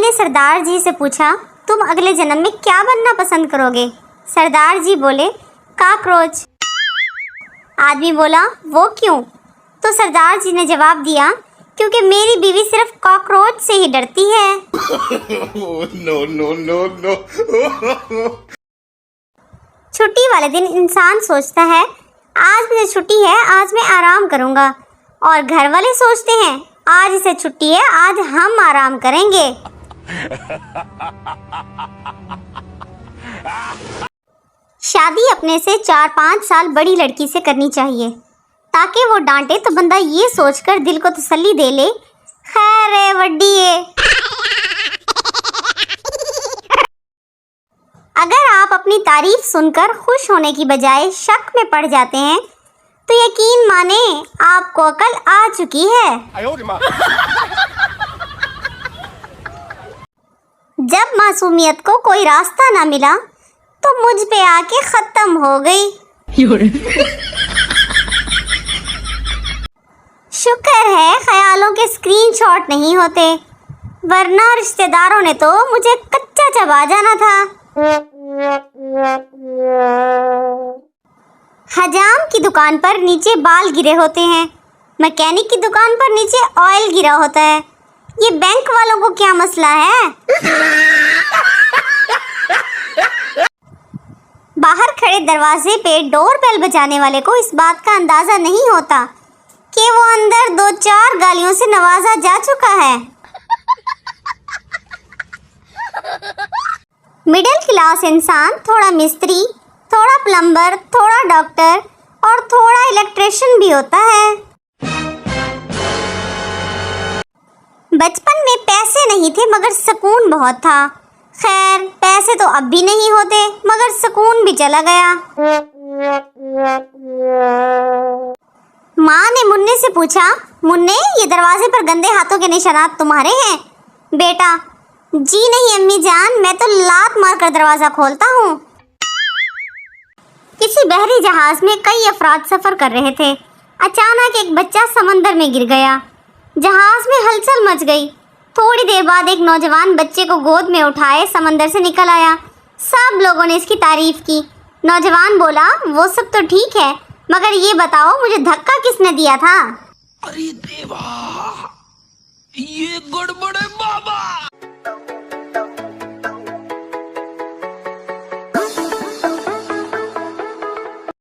ने सरदार जी से पूछा, तुम अगले जन्म में क्या बनना पसंद करोगे? सरदार जी बोले, कॉकरोच। आदमी बोला, वो क्यों? तो सरदार जी ने जवाब दिया, क्योंकि मेरी बीवी सिर्फ कॉकरोच से ही डरती है। No no no no. छुट्टी वाले दिन इंसान सोचता है, आज मुझे छुट्टी है, आज मैं आराम करूंगा। और घर वाले सोचते हैं, आज इसे छुट्टी है, आज हम आराम करेंगे। शादी अपने से 4-5 साल बड़ी लड़की से करनी चाहिए, ताकि वो डांटे तो बंदा ये सोचकर दिल को तसल्ली दे ले, खैर है वड्डी है। अगर आप अपनी तारीफ सुनकर खुश होने की बजाय शक में पड़ जाते हैं, तो यकीन माने आपको अकल आ चुकी है। जब मासूमियत को कोई रास्ता ना मिला, तो मुझ पे आके खत्म हो गई। शुक्र है ख्यालों के स्क्रीनशॉट नहीं होते, वरना रिश्तेदारों ने तो मुझे कच्चा चबा जाना था। हजाम की दुकान पर नीचे बाल गिरे होते हैं, मैकेनिक की दुकान पर नीचे ऑयल गिरा होता है। ये बैंक वालों को क्या मसला है? बाहर खड़े दरवाजे पे डोर बेल बजाने वाले को इस बात का अंदाजा नहीं होता कि वो अंदर 2-4 गालियों से नवाजा जा चुका है। मिडिल क्लास इंसान थोड़ा मिस्त्री, थोड़ा प्लम्बर, थोड़ा डॉक्टर और थोड़ा इलेक्ट्रिशियन भी होता है। बचपन में पैसे नहीं थे मगर सुकून बहुत था। खैर, पैसे तो अब भी नहीं होते मगर सुकून भी चला गया। माँ ने मुन्ने से पूछा, मुन्ने ये दरवाजे पर गंदे हाथों के निशानात तुम्हारे हैं? बेटा, जी नहीं अम्मी जान, मैं तो लात मारकर दरवाजा खोलता हूँ। किसी बहरी जहाज में कई अफराद सफर कर रहे थे। अचानक एक बच्चा समंदर में गिर गया। जहाज में हलचल मच गई। थोड़ी देर बाद एक नौजवान बच्चे को गोद में उठाए समंदर से निकल आया। सब लोगों ने इसकी तारीफ की। नौजवान बोला, वो सब तो ठीक है, मगर ये बताओ मुझे धक्का किसने दिया था? अरे देवा, ये गड़बड़ है बाबा।